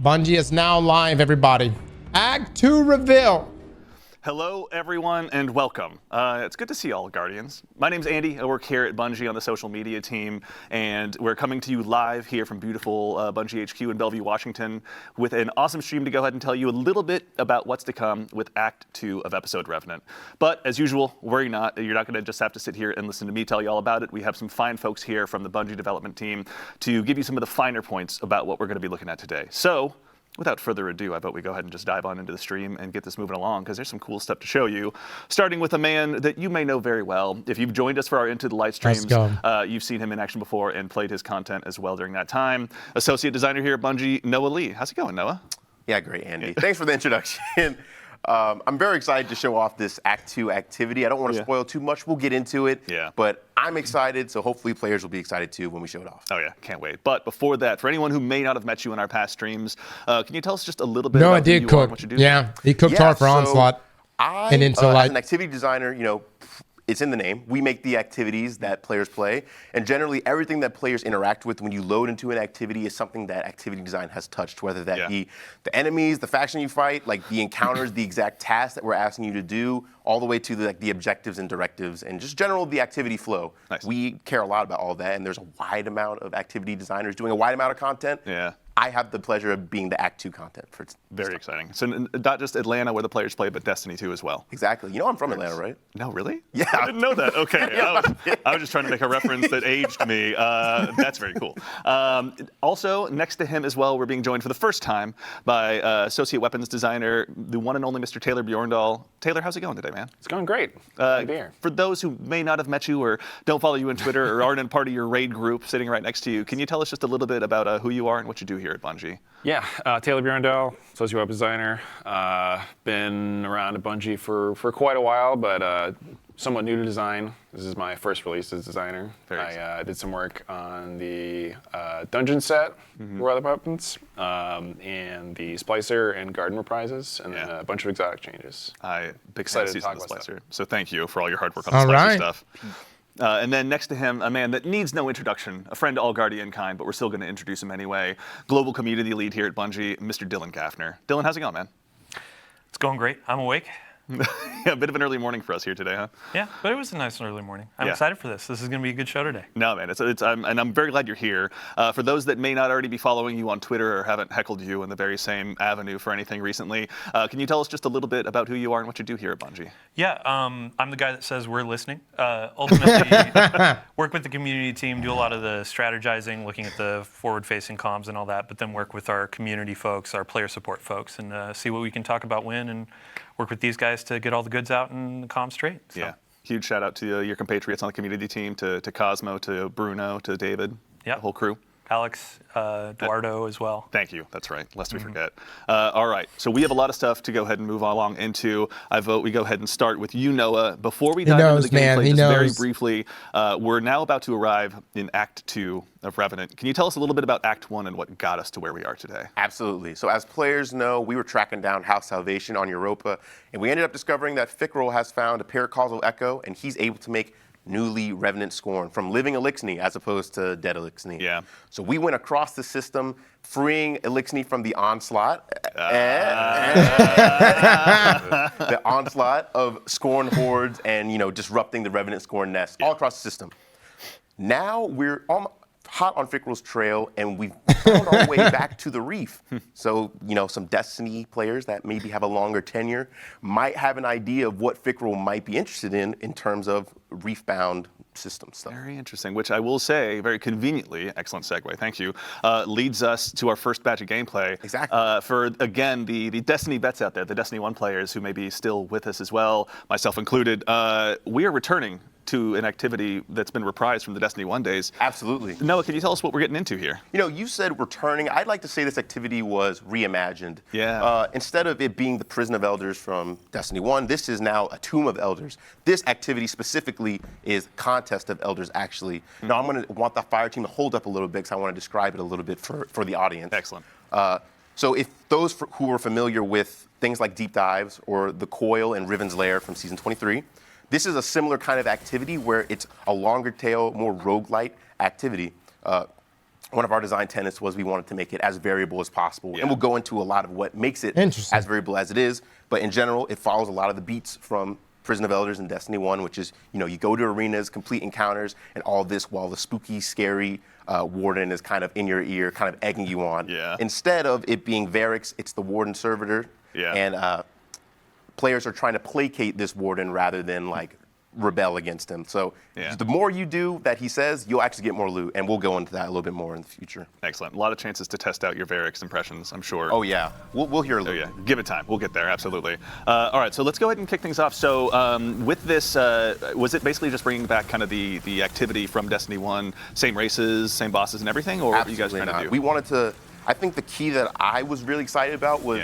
Bungie is now live, everybody. Act 2 reveal. Hello, everyone, and welcome. It's good to see all Guardians. My name's Andy. I work here at Bungie on the social media team, and we're coming to you live here from beautiful Bungie HQ in Bellevue, Washington, with an awesome stream to go ahead and tell you a little bit about what's to come with Act 2 of episode Revenant. But as usual, worry not. You're not going to just have to sit here and listen to me tell you all about it. We have some fine folks here from the Bungie development team to give you some of the finer points about what we're going to be looking at today. So, without further ado, I vote we go ahead and just dive on into the stream and get this moving along, because there's some cool stuff to show you, starting with a man that you may know very well. If you've joined us for our Into the Light streams, you've seen him in action before and played his content as well during that time. Associate designer here at Bungie, Noah Lee. How's it going, Noah? Yeah, great, Andy. Thanks for the introduction. I'm very excited to show off this Act 2 activity. I don't want to spoil too much. We'll get into it. But I'm excited, so hopefully players will be excited too when we show it off. Oh yeah, can't wait. But before that, for anyone who may not have met you in our past streams, can you tell us just a little bit about who you are and what you do? Yeah, he cooked hard for Onslaught. And Into Light. As an activity designer, you know, it's in the name. We make the activities that players play, and generally everything that players interact with when you load into an activity is something that activity design has touched, whether that be the enemies, the faction you fight, like the encounters, the exact tasks that we're asking you to do, all the way to the objectives and directives, and just general the activity flow. Nice. We care a lot about all that, and there's a wide amount of activity designers doing a wide amount of content. Yeah. I have the pleasure of being the Act 2 content for Very exciting. So not just Atlanta where the players play, but Destiny 2 as well. Exactly. You know I'm from Atlanta, right? No, really? Yeah. I didn't know that. Okay. I was just trying to make a reference that aged me. That's very cool. Also, next to him as well, we're being joined for the first time by Associate Weapons Designer, the one and only Mr. Taylor Bjorndal. Taylor, how's it going today, man? It's going great. Good to be here. For those who may not have met you or don't follow you on Twitter or aren't in part of your raid group sitting right next to you, can you tell us just a little bit about who you are and what you do here at Bungie? Yeah, Taylor Bjorndal, Associate Web Designer. Been around at Bungie for quite a while, but somewhat new to design. This is my first release as designer. I did some work on the dungeon set for other weapons, and the Splicer and Garden reprises, and then a bunch of exotic changes. Big fan of the Splicer. So thank you for all your hard work on the Splicer stuff. And then next to him, a man that needs no introduction, a friend to all Guardian kind, but we're still going to introduce him anyway. Global community lead here at Bungie, Mr. Dylan Gaffner. Dylan, how's it going, man? It's going great. I'm awake. Yeah, a bit of an early morning for us here today, huh? Yeah, but it was a nice early morning. I'm excited for this. This is going to be a good show today. No, man, and I'm very glad you're here. For those that may not already be following you on Twitter or haven't heckled you in the very same avenue for anything recently, can you tell us just a little bit about who you are and what you do here at Bungie? Yeah, I'm the guy that says we're listening. Ultimately, work with the community team, do a lot of the strategizing, looking at the forward-facing comms and all that, but then work with our community folks, our player support folks, and see what we can talk about when and work with these guys to get all the goods out and the comms straight. So. Yeah, huge shout out to your compatriots on the community team, to Cosmo, to Bruno, to David, the whole crew. Alex, Eduardo as well. Thank you. That's right. Lest we forget. All right. So we have a lot of stuff to go ahead and move along into. I vote we go ahead and start with you, Noah. Before we dive into the gameplay, just very briefly, we're now about to arrive in Act 2 of Revenant. Can you tell us a little bit about Act 1 and what got us to where we are today? Absolutely. So as players know, we were tracking down House Salvation on Europa, and we ended up discovering that Fickrell has found a paracausal echo, and he's able to make newly Revenant Scorn from living Elixni as opposed to dead Elixni. Yeah. So we went across the system, freeing Elixni from the onslaught. The onslaught of Scorn hordes and, disrupting the Revenant Scorn nest all across the system. Now we're hot on Fickrell's trail, and we've found our way back to the reef. So, some Destiny players that maybe have a longer tenure might have an idea of what Fickrell might be interested in terms of reef-bound system stuff. Very interesting, which I will say, very conveniently, excellent segue, thank you, leads us to our first batch of gameplay. Exactly. For, again, the Destiny vets out there, the Destiny 1 players who may be still with us as well, myself included, we are returning to an activity that's been reprised from the Destiny 1 days. Absolutely. Noah, can you tell us what we're getting into here? You said returning. I'd like to say this activity was reimagined. Yeah. Instead of it being the Prison of Elders from Destiny 1, this is now a Tomb of Elders. This activity specifically is Contest of Elders, actually. Now, I'm going to want the fire team to hold up a little bit because I want to describe it a little bit for the audience. Excellent. So if those who are familiar with things like Deep Dives or The Coil and Riven's Lair from Season 23, this is a similar kind of activity where it's a longer tail, more roguelite activity. one of our design tenets was we wanted to make it as variable as possible. Yeah. And we'll go into a lot of what makes it Interesting. as variable as it is. But in general, it follows a lot of the beats from Prison of Elders and Destiny 1, which is, you go to arenas, complete encounters, and all this while the spooky, scary warden is kind of in your ear, kind of egging you on. Yeah. Instead of it being Varix, it's the warden servitor. Yeah. And players are trying to placate this warden rather than rebel against him. So Yeah. the more you do that he says, you'll actually get more loot, and we'll go into that a little bit more in the future. Excellent. A lot of chances to test out your Varix impressions, I'm sure. Oh yeah, we'll hear a Oh little. yeah, give it time. We'll get there, absolutely. All right, so let's go ahead and kick things off. So with this, was it basically just bringing back kind of the activity from Destiny 1, same races, same bosses and everything, or what were you guys Absolutely trying to not. do? We wanted to. I think the key that I was really excited about was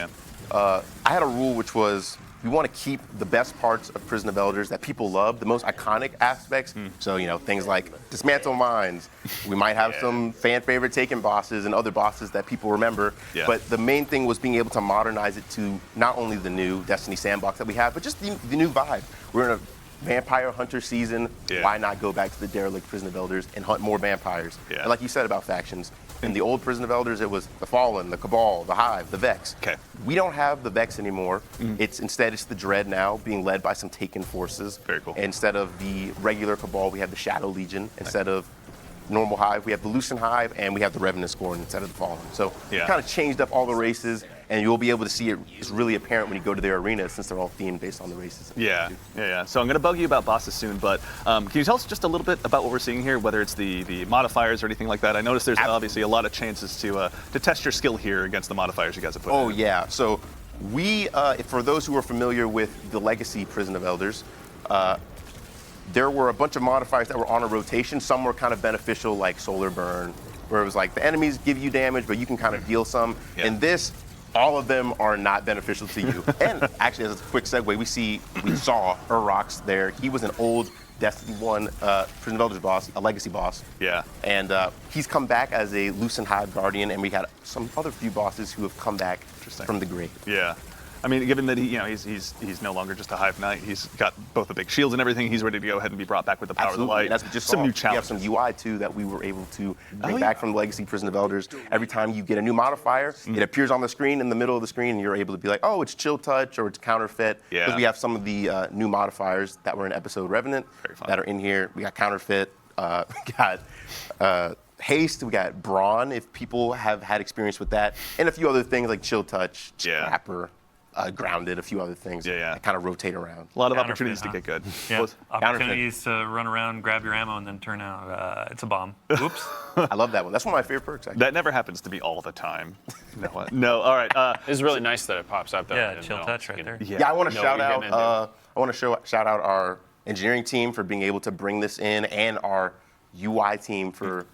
I had a rule which was we want to keep the best parts of Prison of Elders that people love, the most iconic aspects. So things like dismantle mines. We might have some fan favorite Taken bosses and other bosses that people remember. Yeah. But the main thing was being able to modernize it to not only the new Destiny sandbox that we have, but just the new vibe. We're in a vampire hunter season. Yeah. Why not go back to the derelict Prison of Elders and hunt more vampires? Yeah. And like you said about factions, in the old Prison of Elders, it was the Fallen, the Cabal, the Hive, the Vex. Okay. We don't have the Vex anymore. Instead, it's the Dread now, being led by some Taken forces. Very cool. Instead of the regular Cabal, we have the Shadow Legion. Instead of normal Hive, we have the Lucent Hive, and we have the Revenant Scorn instead of the Fallen. So we Yeah. kind of changed up all the races, and you'll be able to see it's really apparent when you go to their arenas since they're all themed based on the races. Yeah. So I'm going to bug you about bosses soon, but can you tell us just a little bit about what we're seeing here, whether it's the modifiers or anything like that? I noticed there's obviously a lot of chances to test your skill here against the modifiers you guys have put Oh in. yeah. So we, for those who are familiar with the Legacy Prison of Elders, there were a bunch of modifiers that were on a rotation. Some were kind of beneficial, like Solar Burn, where it was like the enemies give you damage, but you can kind of deal some. Yeah. And this, all of them are not beneficial to you. And actually, as a quick segue, we saw Urrox there. He was an old Destiny 1 Prison of Elders boss, a Legacy boss. Yeah. And he's come back as a Lucent Hive Guardian, and we got some other few bosses who have come back from the grave. Yeah. I mean, given that he's no longer just a Hive Knight, he's got both the big shields and everything. He's ready to go ahead and be brought back with the power of the light. And as we just some saw, new we challenges. have some UI too that we were able to bring back from the Legacy Prison of Elders. Every time you get a new modifier, it appears on the screen in the middle of the screen, and you're able to be like, oh, it's Chill Touch or it's Counterfeit. Yeah. Because we have some of the new modifiers that were in episode Revenant Very fun. that are in here. We got Counterfeit. We got Haste. We got Brawn, if people have had experience with that, and a few other things like Chill Touch, Scrapper. Grounded, a few other things that kind of rotate around. A lot of Counterfeit, opportunities to huh? get good. Yeah. Well, Opportunities to run around, grab your ammo, and then turn out it's a bomb. Oops. I love that one. That's one of my favorite perks, actually. that never happens to me all the time. No. All right. It's really nice that it pops up. Though. I Yeah, didn't chill know. touch right there. Yeah, I want to know shout what you're out. gonna I want to shout out our engineering team for being able to bring this in, and our UI team for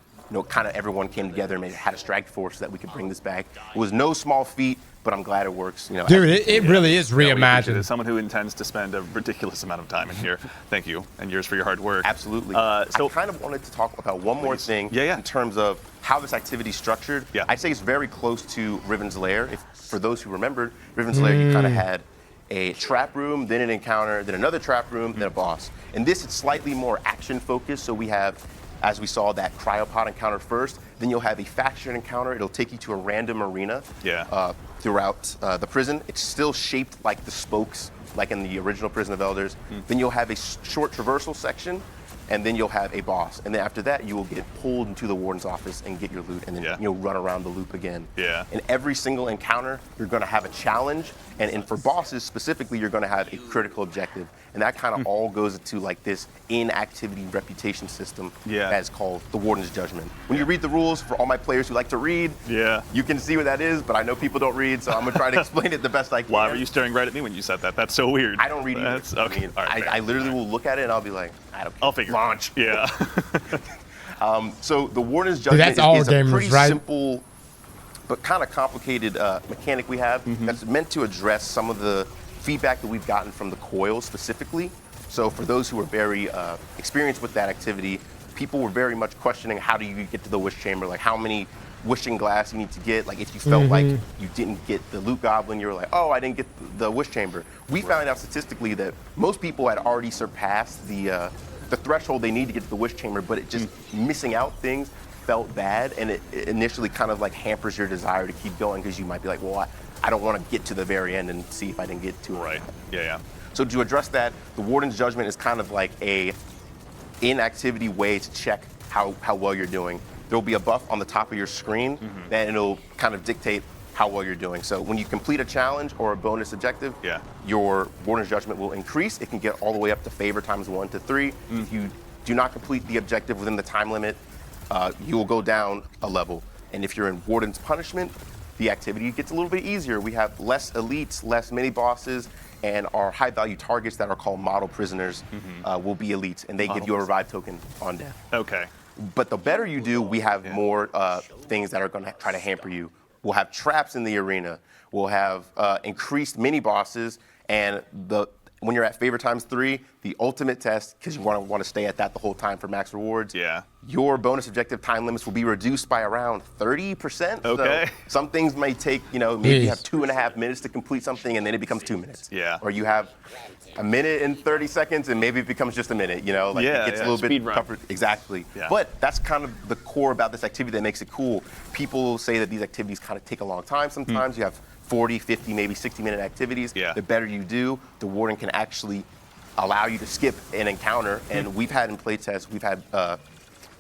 kind of everyone came together and had a strike force so that we could bring this back. It was no small feat, but I'm glad it works. Dude, it really is Yeah, we appreciate it. reimagined. As someone who intends to spend a ridiculous amount of time in here, thank you, and yours for your hard work. Absolutely. So I kind of wanted to talk about one more thing Yeah. in terms of how this activity is structured. Yeah. I'd say it's very close to Riven's Lair. For those who remembered, Riven's Lair, you kind of had a trap room, then an encounter, then another trap room, then a boss. In this, it's slightly more action focused. So we have, as we saw, that cryopod encounter first. Then you'll have a faction encounter. It'll take you to a random arena throughout the prison. It's still shaped like the spokes, like in the original Prison of Elders. Then you'll have a short traversal section, and then you'll have a boss. And then after that, you will get pulled into the warden's office and get your loot, and then you'll run around the loop again. Yeah. In every single encounter, you're going to have a challenge, and for bosses specifically, you're going to have a critical objective. And that kind of all goes into like this in-activity reputation system that's called the Warden's Judgment. When you read the rules, for all my players who like to read, you can see what that is, but I know people don't read, so I'm going to try to explain it the best I can. Why were you staring right at me when you said that? That's so weird. I don't read either. Okay. I mean, All right, I literally will look at it and I'll be like, I don't care. I'll figure. Launch. Yeah. So the Warden's Judgment all is a gamers, pretty right? simple but kind of complicated mechanic we have that's meant to address some of the feedback that we've gotten from the coil specifically. So for those who are very experienced with that activity, people were very much questioning how do you get to the wish chamber, like how many wishing glass you need to get, like if you felt like you didn't get the loot goblin, you're like, oh, I didn't get the wish chamber. We found out statistically that most people had already surpassed the threshold they need to get to the wish chamber, but it just missing out things felt bad, and it initially kind of like hampers your desire to keep going because you might be like, well, I don't want to get to the very end and see if I didn't get to it. Right. Yeah. So to address that, the Warden's Judgment is kind of like a inactivity way to check how well you're doing. There'll be a buff on the top of your screen, and it'll kind of dictate how well you're doing. So when you complete a challenge or a bonus objective, your Warden's Judgment will increase. It can get all the way up to favor times 1 to 3. If you do not complete the objective within the time limit, you will go down a level. And if you're in Warden's Punishment, the activity gets a little bit easier. We have less elites, less mini bosses, and our high value targets that are called model prisoners will be elites, and they give you a revive token on death. Okay. But the better you do, we have more things that are going to try to hamper you. We'll have traps in the arena. We'll have increased mini bosses, and when you're at favor times 3, the ultimate test, because you want to stay at that the whole time for max rewards. Yeah. Your bonus objective time limits will be reduced by around 30%. Okay. So some things may take, maybe you have 2.5 minutes to complete something, and then it becomes 2 minutes. Yeah. Or you have a minute and 30 seconds, and maybe it becomes just a minute. It gets a little bit tougher. Exactly. Yeah. But that's kind of the core about this activity that makes it cool. People say that these activities kind of take a long time. Sometimes you have 40, 50, maybe 60-minute activities. Yeah. The better you do, the Warden can actually allow you to skip an encounter. And we've had in playtests, we've had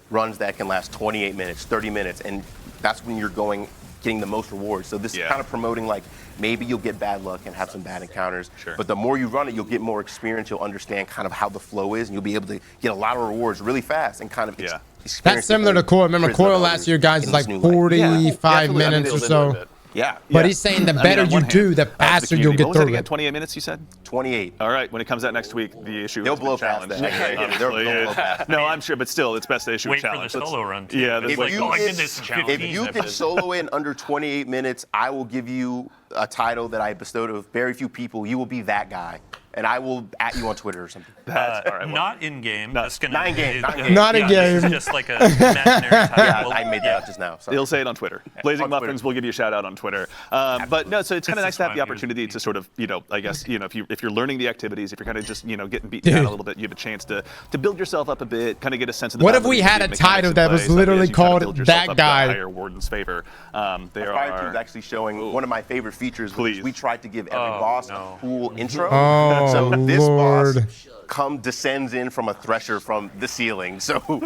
runs that can last 28 minutes, 30 minutes, and that's when you're getting the most rewards. So this is kind of promoting, like, maybe you'll get bad luck and have some bad encounters. Sure. But the more you run it, you'll get more experience. You'll understand kind of how the flow is, and you'll be able to get a lot of rewards really fast and kind of experience. That's similar to Core. Remember, Core last year, guys, is like 45 minutes or so. Yeah. But he's saying the better you do, the faster you'll get through it. 28 minutes, you said? 28. All right, when it comes out next week, the issue They'll is blow past challenge. that. They'll blow past No, I'm sure, but still, it's best to issue a Wait for the challenge. solo run. Too. Yeah, If that's you I did this in 15 If you can minutes. solo it in under 28 minutes, I will give you a title that I bestowed of very few people. You will be that guy. And I will at you on Twitter or something. That's all right. Well, Not in game. Not in game. Not in This game. is just like a imaginary title. Yeah, I made that up just now. Sorry. He'll say it on Twitter. Blazing On Twitter. Muffins will give you a shout out on Twitter. But no, so it's kind of nice to have the fine, opportunity to sort of, I guess, if you're learning the activities, if you're kind of just, getting beaten down a little bit, you have a chance to build yourself up a bit, kind of get a sense of the What if balance we of had the a mechanics title in that play, was so as literally you kind of called build yourself That up to Guy? higher Warden's favor. There Fire are. Tube's actually showing one of my favorite features, which is we tried to give every boss a cool intro. Oh, So this Lord. boss descends in from a thresher from the ceiling. So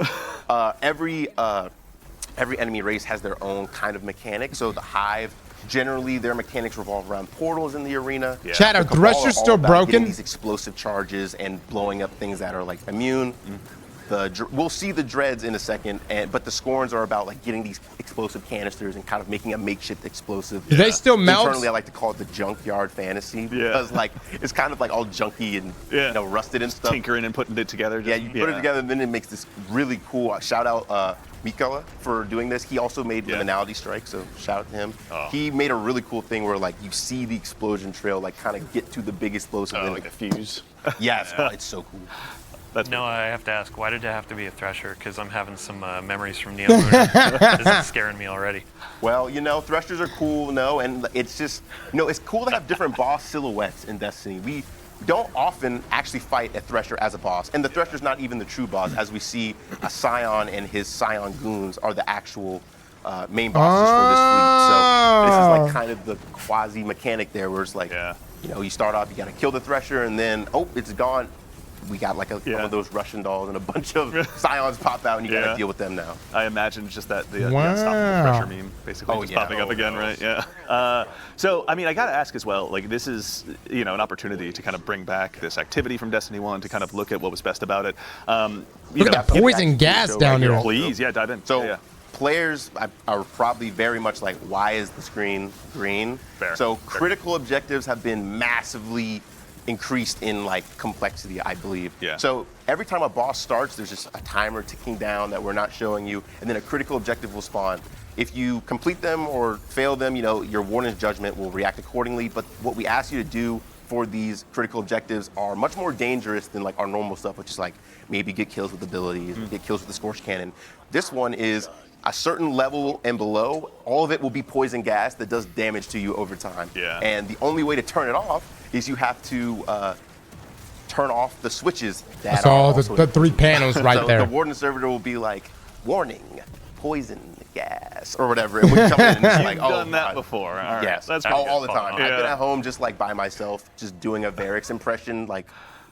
every enemy race has their own kind of mechanic. So the Hive, generally their mechanics revolve around portals in the arena. Yeah. Chad, are The Cabal Threshers all still about broken? getting these explosive charges and blowing up things that are like immune. We'll see the dreads in a second, but the Scorns are about like getting these explosive canisters and kind of making a makeshift explosive. Do they still melt? Internally, I like to call it the junkyard fantasy because like it's kind of like all junky and rusted and stuff. Tinkering and putting it together. Yeah, you put it together, and then it makes this really cool. Shout out Mikala for doing this. He also made Liminality Strike, so shout out to him. He made a really cool thing where like you see the explosion trail like kind of get to the big explosive. and Like a fuse. Yeah, it's so cool. No, I have to ask, why did it have to be a Thresher? Because I'm having some memories from Neon Luna. This is scaring me already. Well, Threshers are cool, and it's just, it's cool to have different boss silhouettes in Destiny. We don't often actually fight a Thresher as a boss, and the Thresher's not even the true boss, as we see a Scion and his Scion goons are the actual main bosses for this fleet. So this is like kind of the quasi mechanic there, where it's like, you start off, you gotta kill the Thresher, and then, it's gone. We got like one of those Russian dolls and a bunch of Scions pop out, and you gotta deal with them now. I imagine just that the unstoppable pressure meme basically just popping up again, right? Yeah. So, I mean, I gotta ask as well, like this is, an opportunity to kind of bring back this activity from Destiny 1 to kind of look at what was best about it. Look at that poison gas down here. Please, dive in. So players are probably very much like, why is the screen green? Fair. So critical objectives have been massively increased in like complexity, I believe. Yeah. So every time a boss starts, there's just a timer ticking down that we're not showing you, and then a critical objective will spawn. If you complete them or fail them, your Warden's Judgment will react accordingly. But what we ask you to do for these critical objectives are much more dangerous than like our normal stuff, which is like maybe get kills with abilities, get kills with the Scorch Cannon. This one is a certain level and below, all of it will be poison gas that does damage to you over time. Yeah. And the only way to turn it off is you have to turn off the switches that That's all are also the 3 panels right so there. the Warden Servitor will be like, warning, poison gas or whatever. And we come in and just like, You've oh, done that God. before. All right. Yes, That's all the time. Yeah. I've been at home just like by myself, just doing a Varix impression, like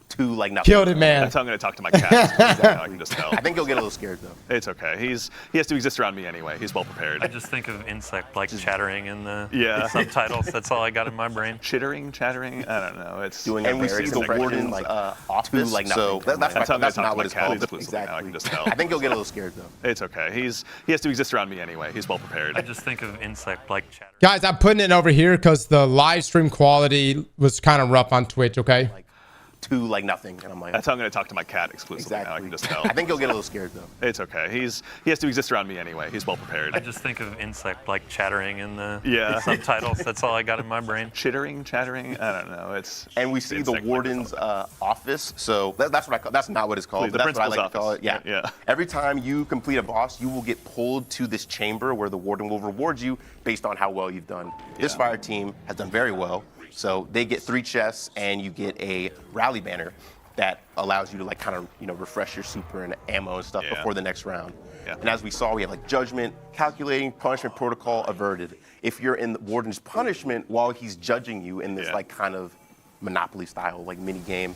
to like nothing. Killed it, man. That's how I'm going to talk to my cat. I can just tell. I think he'll get a little scared though. It's okay. He has to exist around me anyway. He's well prepared. I just think of insect like chattering in the Yeah. subtitles. That's all I got in my brain. Chittering, chattering. I don't know. It's Doing and a Varix impression, like office, like so nothing. that's not what it's called. Exclusively now. I can just tell. I think he'll get a little scared though. It's okay. He has to exist around me anyway. He's well prepared. I just think of insect like chattering. Guys, I'm putting it over here because the live stream quality was kind of rough on Twitch, okay? To like nothing, and I'm like, That's how I'm going to talk to my cat exclusively now. I can just tell. I think he'll get a little scared though. It's okay. He has to exist around me anyway. He's well prepared. I just think of insect like chattering in the Yeah. subtitles. That's all I got in my brain. Chittering, chattering. I don't know. It's And we see the insect warden's office. So that's what I call. That's not what it's called. Please, But the that's what I like principal's to call it. office. Yeah. Yeah. Every time you complete a boss, you will get pulled to this chamber where the warden will reward you based on how well you've done. This fire team has done very well. So they get 3 chests, and you get a rally banner that allows you to like kind of refresh your super and ammo and stuff Yeah. before the next round. Yeah. And as we saw, we have like judgment, calculating, punishment protocol, averted. If you're in the warden's punishment while he's judging you in this Yeah. like kind of Monopoly style like mini game,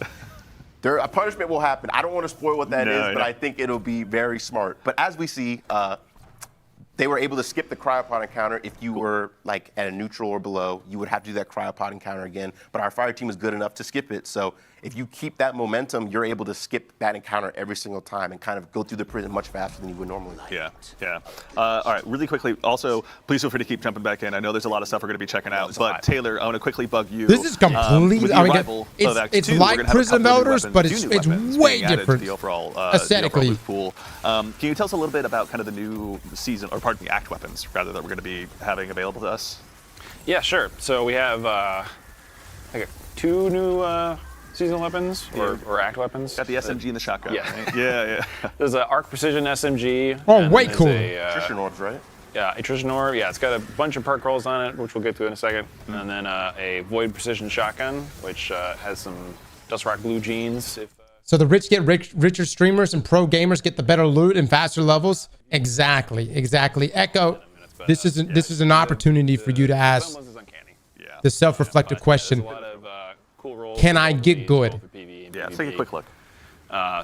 a punishment will happen. I don't want to spoil what that is, but I think it'll be very smart. But as we see, they were able to skip the cryopod encounter. If you were like at a neutral or below, you would have to do that cryopod encounter again. But our fire team is good enough to skip it. So if you keep that momentum, you're able to skip that encounter every single time and kind of go through the prison much faster than you would normally. Yeah, yeah. All right, really quickly. Also, please feel free to keep jumping back in. I know there's a lot of stuff we're going to be checking out. But Taylor, I want to quickly bug you. This is completely. with the I mean, arrival of Act it's 2, we're like gonna have a Prison couple of new Elders, weapons, but 2 new it's weapons way being added to different the overall aesthetically. loot pool. Can you tell us a little bit about kind of the new season, or pardon me, act weapons rather, that we're going to be having available to us? Yeah, sure. So we have like 2 new seasonal weapons or act weapons. Got the SMG and the shotgun. Yeah. Right? Yeah. There's an Arc Precision SMG. Oh, and way there's cool. Attrition orbs, right? Yeah, attrition orb. Yeah, it's got a bunch of perk rolls on it, which we'll get to in a second. And then a Void Precision shotgun, which has some Dust Rock blue jeans. So the rich get richer, streamers and pro gamers get the better loot and faster levels. Exactly. Echo, this is an opportunity for you to ask the self-reflective question: can I get good? Yeah, let's take a quick look.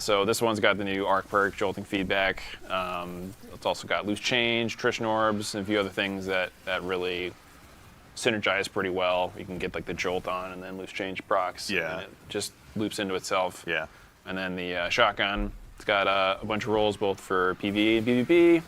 So this one's got the new arc perk, jolting feedback. It's also got loose change, attrition orbs, and a few other things that really synergize pretty well. You can get like the jolt on and then loose change procs. Yeah. And it just loops into itself. Yeah. And then the shotgun, it's got a bunch of rolls both for PvE and PvP. You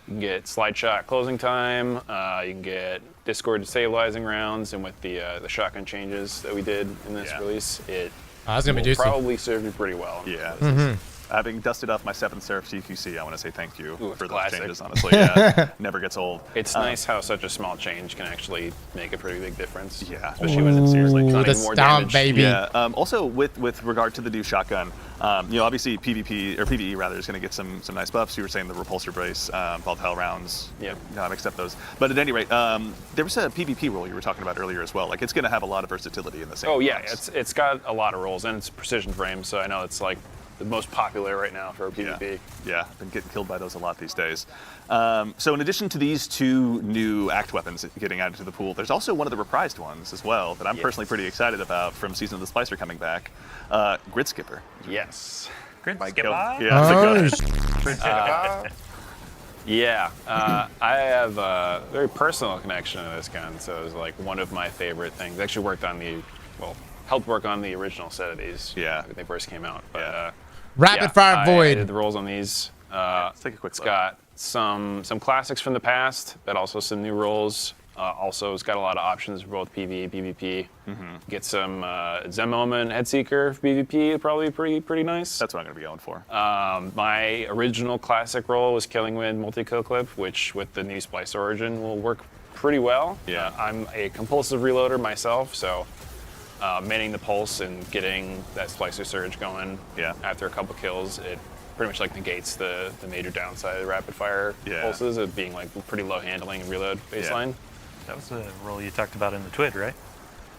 can get slide shot closing time. You can get Discord destabilizing rounds, and with the shotgun changes that we did in this release, it That's gonna be will juicy. probably serve you pretty well. Yeah. Having dusted off my 7th Seraph CQC, I want to say thank you Ooh, for those classic. changes, honestly. Yeah, never gets old. It's nice how such a small change can actually make a pretty big difference. Yeah. Especially when it's seriously Ooh, cutting the more stomp, damage. baby. Yeah. Also, with regard to the new shotgun, obviously PvP or PvE rather is going to get some nice buffs. You were saying the repulsor brace, both hell rounds. Yeah. Mixed up those. But at any rate, there was a PvP role you were talking about earlier as well. Like, it's going to have a lot of versatility in the same. Oh yeah, it's got a lot of rolls, and it's precision frames, so I know it's like the most popular right now for PvP. Yeah, I've been getting killed by those a lot these days. So in addition to these 2 new act weapons getting added to the pool, there's also one of the reprised ones as well that I'm personally pretty excited about from Season of the Splicer coming back, Grid Skipper. Yes. Grid Go- skip Yeah, Yeah, I have a very personal connection to this gun, so it was like one of my favorite things. I actually helped work on the original set of these when they first came out. But Rapid fire I void. did the rolls on these. Let's take a quick It's look. got some classics from the past, but also some new rolls. Also, it's got a lot of options for both PvE and PvP. Get some Zen Moment Headseeker for PvP, would probably be pretty nice. That's what I'm going to be going for. My original classic roll was Killing Wind Multi-Kill Clip, which with the new Splice Origin will work pretty well. Yeah. I'm a compulsive reloader myself, so manning the pulse and getting that Splicer Surge going after a couple kills, it pretty much like negates the major downside of rapid fire pulses of being like pretty low handling and reload baseline. That was the role you talked about in the TWID, right?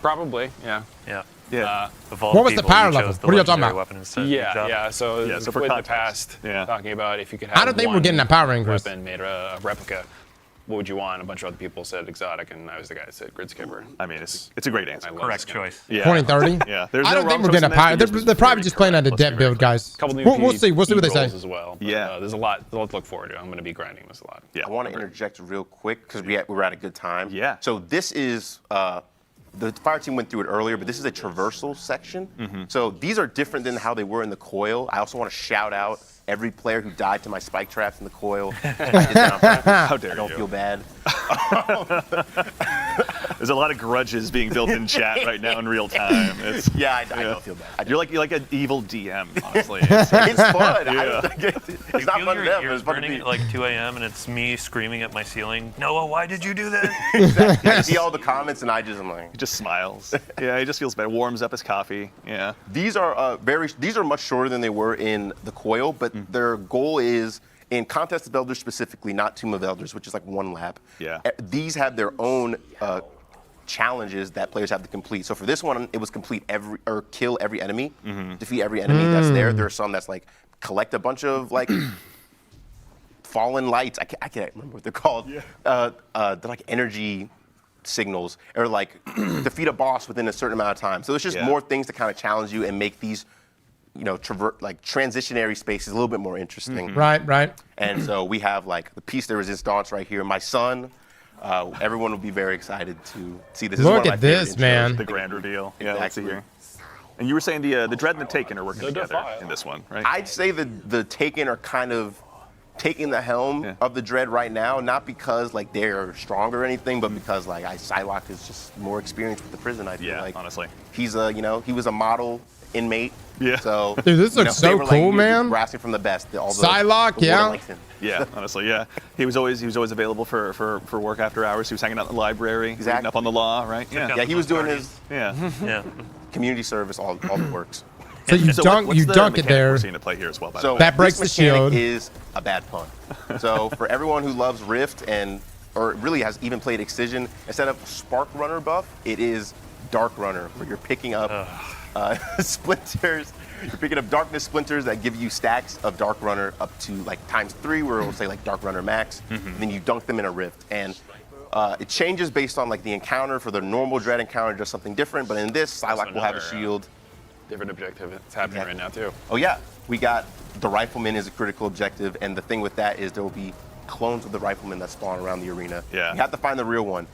Probably, yeah. Yeah. Yeah. Evolved What was the people, power you level? chose the What are you talking legendary about? weapon instead. Good job. Yeah. So, So for with the context, past, talking about if you could have I don't think we're one getting that power increase. weapon made a replica, what would you want? A bunch of other people said exotic, and I was the guy that said grid skipper. I mean, it's a great answer. I love Correct this guy. choice. Yeah. 2030. Yeah. There's I no don't think wrong we're getting a choice in power. this. They're This was probably very just playing at a correct. dev build, guys. Couple new We'll see. We'll see what they say. roles as well. But, Yeah. there's a lot to look forward to. I'm going to be grinding this a lot. Yeah. I want to interject real quick because we're at a good time. Yeah. So this is the fire team went through it earlier, but this is a traversal section. So these are different than how they were in the coil. I also want to shout out every player who died to my spike traps in the coil. How dare I don't you? feel bad. There's a lot of grudges being built in chat right now in real time. It's, Yeah, I don't feel bad. I you're like an evil DM, honestly. it's fun. Yeah. It's not Feel fun your to them, but ears it's fun to burning me. at like 2 a.m. and it's me screaming at my ceiling. Noah, why did you do that? I see all the comments and I'm like, He just smiles. Yeah, he just feels better. Warms up his coffee. Yeah. these are much shorter than they were in the coil, but their goal is in Contest of Elders specifically, not Tomb of Elders, which is like 1 lap. Yeah. These have their own challenges that players have to complete. So for this one, it was kill every enemy, defeat every enemy that's there. There are some that's like collect a bunch of like fallen lights. I can't remember what they're called. They're like energy signals, or like defeat a boss within a certain amount of time. So there's just more things to kind of challenge you and make these, transitionary spaces a little bit more interesting. Right. And so we have like the piece de resistance right here. My son, everyone will be very excited to see this. This is one Look of my at this, favorite intros. man. The grand reveal. Yeah, let's see Exactly. here. And you were saying the Dread and the Taken are working The together Defile. in this one, right? I'd say the Taken are kind of taking the helm of the Dread right now, not because like they're strong or anything, but because like Psylocke is just more experienced with the prison. I feel Yeah, like honestly. he's he was a model inmate. Yeah. So Dude, this looks they so were, like, cool, man. Grasping from the best. Psylocke, yeah. Yeah, honestly, yeah. He was always available for work after hours. He was hanging out in the library, reading Exactly. up on the law, right? Yeah. Yeah, he was doing his Yeah. Yeah. community service, all the works. So you So dunk what's the it mechanic there. We're seeing at play here as well. By the So way. That breaks this the mechanic shield. is a bad pun. So for everyone who loves Rift or really has even played Excision, instead of Spark Runner buff, it is Dark Runner, where you're picking up splinters. You're picking up darkness splinters that give you stacks of Dark Runner up to like ×3, where it'll say like Dark Runner max. And then you dunk them in a Rift. And it changes based on like the encounter. For the normal Dread encounter, just something different. But in this, Psylocke will have a another, shield. Different objective. It's happening right now, too. Oh yeah, we got the Rifleman is a critical objective, and the thing with that is there will be clones of the Rifleman that spawn around the arena. Yeah. You have to find the real one.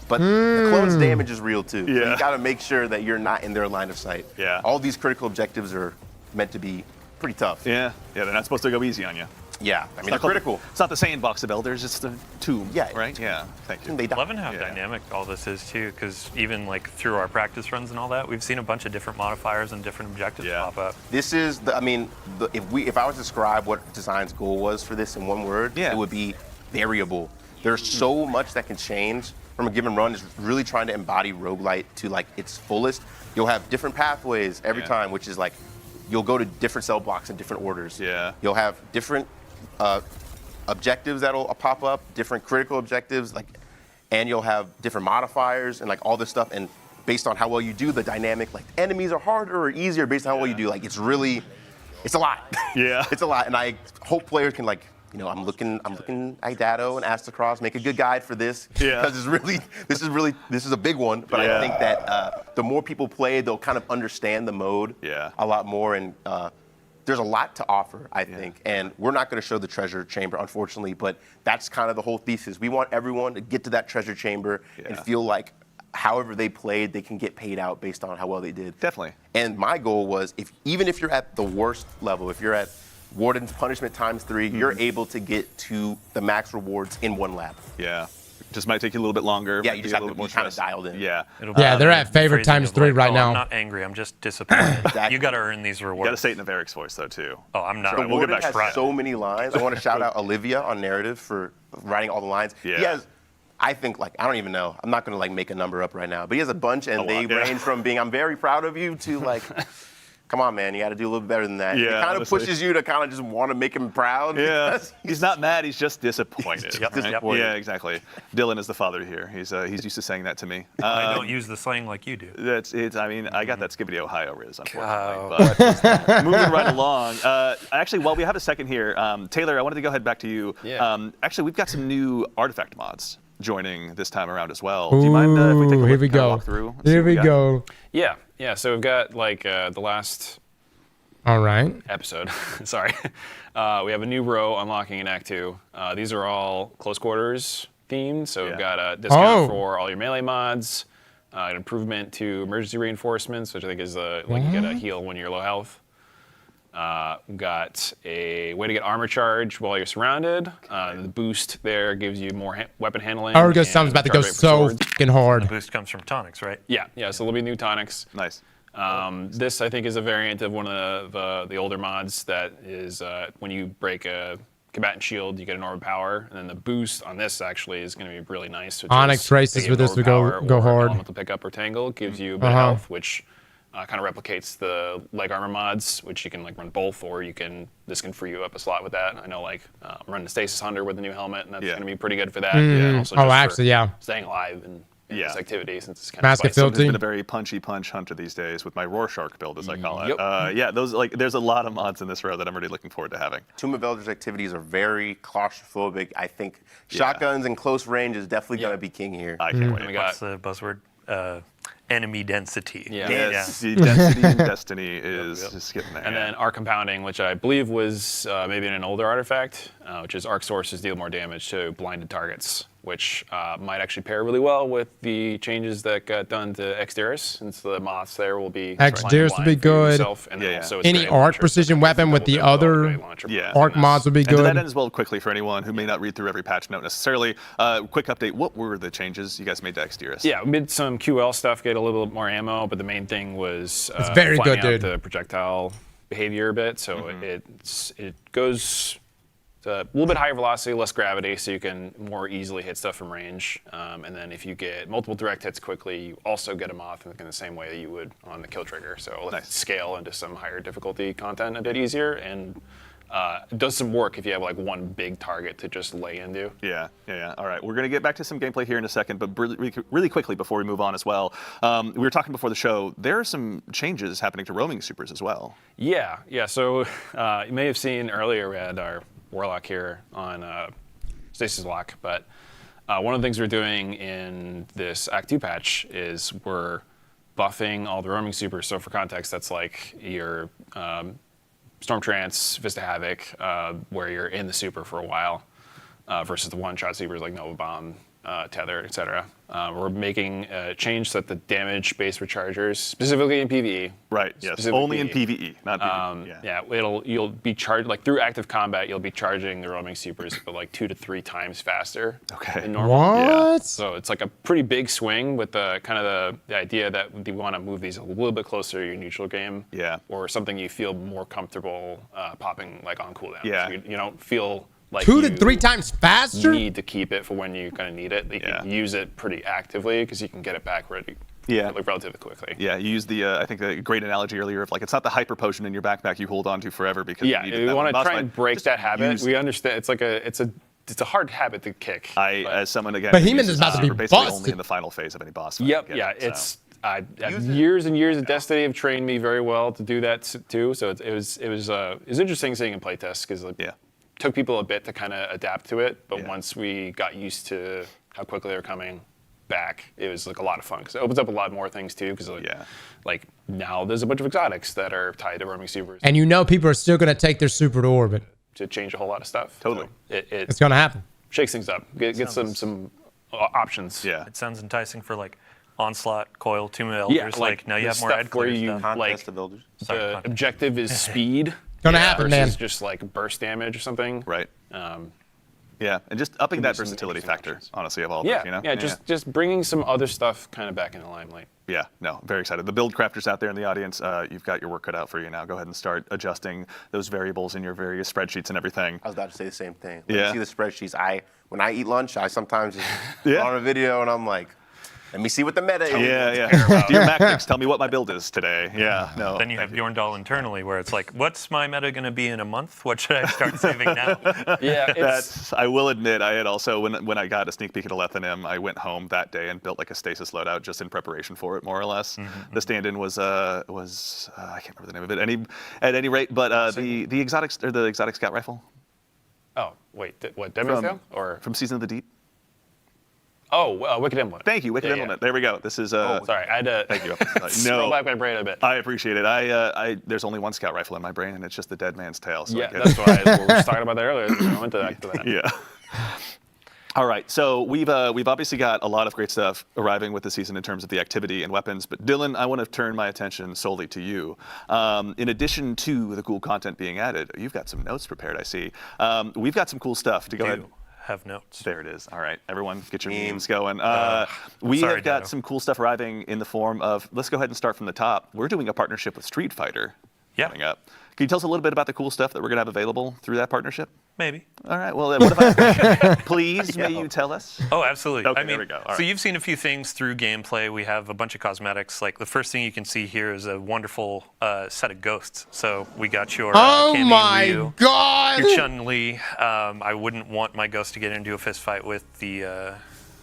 But the clone's damage is real too. So Yeah. you gotta make sure that you're not in their line of sight. Yeah. All these critical objectives are meant to be pretty tough. Yeah, they're not supposed to go easy on you. Yeah, I mean, they're Not called- critical. It's not the sandbox of elders, it's the tomb. Yeah. Right? Yeah. Thank you. They die. Loving how Yeah. dynamic all this is too, because even like through our practice runs and all that, we've seen a bunch of different modifiers and different objectives Yeah. pop up. This is if I was to describe what design's goal was for this in one word, Yeah. it would be variable. There's so much that can change from a given run. Is really trying to embody roguelite to like its fullest. You'll have different pathways every Yeah. time, which is like you'll go to different cell blocks in different orders. Yeah. You'll have different objectives that'll pop up, different critical objectives, and you'll have different modifiers and like all this stuff. And based on how well you do, the dynamic, like enemies are harder or easier based on how well you do. Like it's a lot. Yeah. It's a lot, and I hope players can I'm looking at Dado and Aztecross, make a good guide for this. Yeah. Because this is a big one. But Yeah. I think that the more people play, they'll kind of understand the mode Yeah. a lot more, and there's a lot to offer, I think. And we're not going to show the treasure chamber, unfortunately, but that's kind of the whole thesis. We want everyone to get to that treasure chamber and Yeah. feel like however they played, they can get paid out based on how well they did. Definitely. And my goal was, even if you're at the worst level, if you're at Warden's Punishment ×3, you're able to get to the max rewards in 1 lap. Yeah. Just might take you a little bit longer. Yeah, might you be just a have little to more be kind of stress. dialed in. Yeah. It'll Yeah, be they're the at favorite phrasing of ×3 like, right "Oh, now." I'm not angry. I'm just disappointed. Exactly. You got to earn these You rewards. gotta say it in a Varric's voice though too. Oh, I'm not. The We'll get Warden back to has that. so many lines. I want to shout out Olivia on narrative for writing all the lines. Yeah. He has, I think, I don't even know. I'm not going to make a number up right now, but he has a bunch, and they lot, yeah. range from being "I'm very proud of you" to come on, man, you got to do a little better than that. Yeah, it kind of honestly. pushes you to kind of just want to make him proud. Yeah, because he's not mad. He's just disappointed. Yep, right? disappointed. Yeah, exactly. Dylan is the father here. He's used to saying that to me. I don't use the slang like you do. That's it. I mean, I got that Skibbity Ohio riz, unfortunately. But moving right along. Actually, while we have a second here, Taylor, I wanted to go ahead back to you. Yeah. Actually, we've got some new artifact mods joining this time around as well. Do you mind if we take a look Here we and kinda go. walk through? and see Here what we got? go. Yeah. So we've got like the last All right. episode. Sorry. We have a new row unlocking in Act 2. These are all close quarters themed. So we've got a discount for all your melee mods, an improvement to emergency reinforcements, which I think is like you get a heal when you're low health. We've got a way to get armor charge while you're surrounded. The boost there gives you more weapon handling. Argus sounds about to go charge rate for so swords. fucking hard. Boost comes from tonics, right? Yeah. So there'll be new tonics. Nice. This, I think, is a variant of one of the older mods that is when you break a combatant shield, you get an orb of power, and then the boost on this actually is going to be really nice. Which Onyx is races taking with this orb would power go or hard. Elemental pickup or tangle gives you a bit of health, which kind of replicates the leg armor mods, which you can like run both, or this can free you up a slot with that. I know like I'm running Stasis Hunter with the new helmet, and that's going to be pretty good for that. And also Oh, just actually, for yeah. staying alive and this activity since it's kind Mask of of spicy. Filth. It's been a very punchy punch hunter these days with my Rorschach build, as I call it. Yep. Yeah, those there's a lot of mods in this row that I'm really looking forward to having. Tomb of Elders activities are very claustrophobic. I think shotguns in close range is definitely going to be king here. I can't wait. We What's got the buzzword? Enemy density. Yeah. Yes, the density and destiny is just getting there. And then arc compounding, which I believe was maybe in an older artifact, which is arc sources deal more damage to blinded targets, which might actually pair really well with the changes that got done to Exteris, since the moths there will be Exteris will be good. Any arc precision weapon with the other arc mods will be And to that good. end as well, quickly for anyone who may not read through every patch note necessarily, quick update, what were the changes you guys made to Exteris? Yeah, we made some QL stuff, get a little bit more ammo, but the main thing was It's very good, finding out dude. the projectile behavior a bit. So it goes to a little bit higher velocity, less gravity, so you can more easily hit stuff from range. And then if you get multiple direct hits quickly, you also get a moth in the same way that you would on the kill trigger. So let's scale into some higher difficulty content a bit easier, and it does some work if you have like one big target to just lay into. Yeah. All right, we're going to get back to some gameplay here in a second, but really quickly before we move on as well, we were talking before the show, there are some changes happening to roaming supers as well. Yeah. So you may have seen earlier we had our Warlock here on Stasis Lock, but one of the things we're doing in this Act 2 patch is we're buffing all the roaming supers. So for context, that's like your Storm Trance, Vista Havoc, where you're in the super for a while, versus the one-shot supers like Nova Bomb, Tether, etc. We're making a change so that the damage-based rechargers, specifically in PvE. Right, yes, only in PvE, not PvE. Yeah, you'll be charged, like through active combat, you'll be charging the roaming supers, but like 2 to 3 times faster than normal. What? Yeah. So it's like a pretty big swing with the kind of the idea that we want to move these a little bit closer to your neutral game. Yeah. Or something you feel more comfortable popping like on cooldown. Yeah. So you don't feel like 2 to you 3 times faster? need to keep it for when you kind of need it. You can use it pretty actively because you can get it back ready relatively quickly. Yeah, you used the, I think, the great analogy earlier of like, it's not the hyper potion in your backpack you hold on to forever because you need it. You want to boss try fight. and break Just that habit. use We understand it's a hard habit to kick. as someone again, Behemoth who is uses about to be super basically busted. only in the final phase of any boss fight. Yep, Get yeah, it, so. it's years and years of Destiny have trained me very well to do that too. So it was interesting seeing in playtest because took people a bit to kind of adapt to it, but once we got used to how quickly they were coming back, it was like a lot of fun because it opens up a lot more things too. Because like now there's a bunch of exotics that are tied to roaming supers. And you know people are still going to take their super to orbit. To change a whole lot of stuff. Totally. So It's going to happen. shakes things up. Get some options. Yeah. It sounds enticing for like Onslaught, Coil, Tomb of Elders. Yeah, like now you the have more stuff ad where clear you stuff. Contest of Elders. The objective is speed. Gonna happen, man. Versus just like burst damage or something. Right. Yeah, and just upping that some versatility interesting factor, options. honestly, of all Yeah, things, you know? yeah, just bringing some other stuff kind of back in the limelight. Yeah, no, very excited. The build crafters out there in the audience, you've got your work cut out for you now. Go ahead and start adjusting those variables in your various spreadsheets and everything. I was about to say the same thing. When Yeah. I see the spreadsheets, when I eat lunch, I sometimes just put on a video and I'm like, Let me see what the meta is. Yeah. Dear Macnix, tell me what my build is today. Yeah, no. Then you have Bjorndal internally, where it's like, what's my meta going to be in a month? What should I start saving now? Yeah, I will admit, I had also, when I got a sneak peek at Alethanim, I went home that day and built like a stasis loadout just in preparation for it, more or less. The stand-in was I can't remember the name of it. At any rate, but the exotic scout rifle. Oh, wait, what, Demon's Tale? Or from Season of the Deep. Oh, Wicked Implement. Thank you, Wicked Implement. There we go. This is. Sorry, I had to. Thank you. Scroll back my brain a bit. I appreciate it. There's only one scout rifle in my brain, and it's just the dead man's tail. So yeah, that's why we were just talking about that earlier. I went back to that. Yeah. All right, so we've obviously got a lot of great stuff arriving with the season in terms of the activity and weapons. But Dylan, I want to turn my attention solely to you. In addition to the cool content being added, you've got some notes prepared. I see. We've got some cool stuff to go ahead. Have notes. There it is. All right, everyone, get your memes going. We sorry, have got Dano. some cool stuff arriving in the form of. Let's go ahead and start from the top. We're doing a partnership with Street Fighter coming up. Can you tell us a little bit about the cool stuff that we're going to have available through that partnership? Maybe. All right. Well, what about please? May you tell us? Oh, absolutely. Okay, I mean, there we go. All so right. you've seen a few things through gameplay. We have a bunch of cosmetics. Like the first thing you can see here is a wonderful set of ghosts. So we got your Oh Cammy my Ryu, God! your Chun-Li. I wouldn't want my ghost to get into a fist fight with the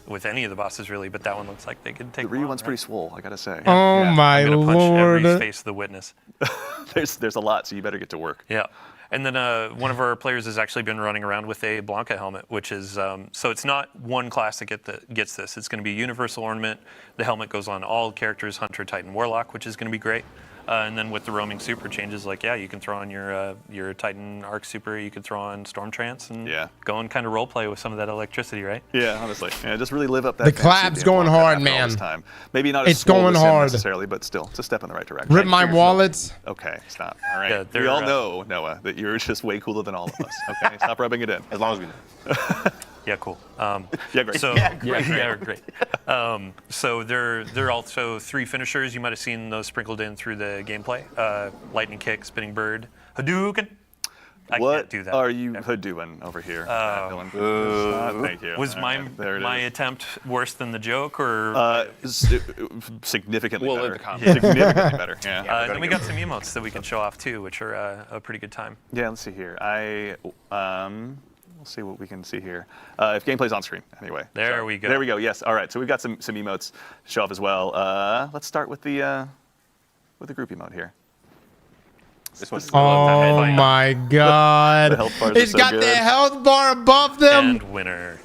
with any of the bosses really, but that one looks like they could take. The Ryu him on, one's right? pretty swole, I gotta say. Oh my I'm gonna punch Lord! every face of the witness. There's a lot, so you better get to work. Yeah. And then one of our players has actually been running around with a Blanca helmet, which is, so it's not one class that gets this. It's going to be universal ornament. The helmet goes on all characters, Hunter, Titan, Warlock, which is going to be great. And then with the roaming super changes, like, yeah, you can throw on your Titan Arc Super, you could throw on Storm Trance, and go and kind of role play with some of that electricity, right? Yeah, honestly. Yeah, just really live up that The fantasy collab's Dan going Blanca hard, after all man. this time. Maybe not as It's swole going as him hard. necessarily, but still, it's a step in the right direction. Rip my wallets. Okay, stop. All right. Yeah, we all know, Noah, that you're just way cooler than all of us. Okay, stop rubbing it in. As long as we know. Yeah, cool. Yeah, great. So, yeah, great. So there are also 3 finishers. You might have seen those sprinkled in through the gameplay. Lightning Kick, Spinning Bird, Hadouken. I What can't do that. are you doing over here, Dylan? Thank you. Was All right, there it my is. attempt worse than the joke, or? Significantly We'll better. leave the comments. Significantly better. Yeah. And then we got some emotes that we can show off too, which are a pretty good time. Yeah. Let's see here. We'll see what we can see here. If gameplay's on screen, anyway. There we go. There we go. Yes. All right. So we've got some emotes to show off as well. Let's start with the group emote here. This one's Oh my God! The health bars are It's so got good. the health bar above them. And winner.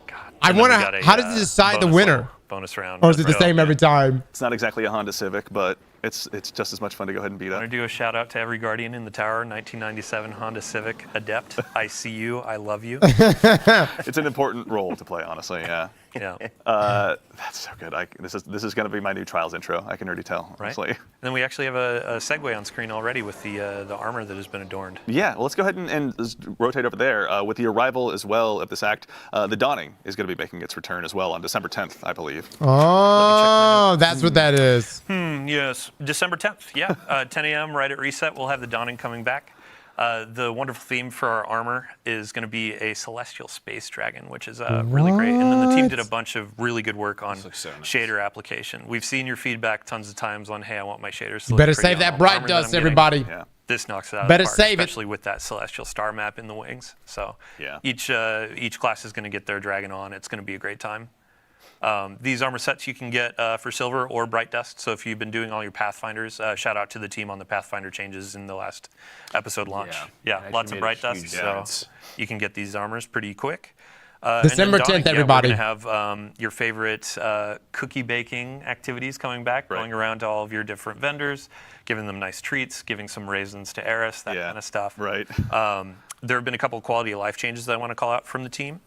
God. I And then wonder we got a, how does it decide the bonus winner, level, bonus round. or is it the Right same off, every time? It's not exactly a Honda Civic, but it's just as much fun to go ahead and beat I up. want to do a shout out to every Guardian in the tower, 1997 Honda Civic Adept. I see you. I love you. It's an important role to play, honestly. Yeah. Yeah. That's so good. This is going to be my new Trials intro. I can already tell. Right. Honestly. And then we actually have a segue on screen already with the armor that has been adorned. Yeah, well, let's go ahead and just rotate over there. With the arrival as well of this act, the Dawning is going to be making its return as well on December 10th, I believe. Oh, that's what that is. Yes, December 10th. Yeah, 10 a.m. right at reset. We'll have the Dawning coming back. The wonderful theme for our armor is going to be a celestial space dragon, which is really great. And then the team did a bunch of really good work on looks so nice. shader application. We've seen your feedback tons of times on, hey, I want my shaders to look Better pretty save on that all bright armor that dust, I'm getting. everybody. Yeah. This knocks it out Better of the park, save it. especially with that celestial star map in the wings. So Yeah. each class is going to get their dragon on. It's going to be a great time. These armor sets you can get for silver or bright dust. So if you've been doing all your Pathfinders, shout out to the team on the Pathfinder changes in the last episode launch. Yeah. Yeah, lots of Actually bright made a dust, huge so difference. you can get these armors pretty quick. December 10th, everybody. We're going to have your favorite cookie baking activities coming back, going around to all of your different vendors, giving them nice treats, giving some raisins to Eris, that kind of stuff. Right. There have been a couple of quality of life changes that I want to call out from the team.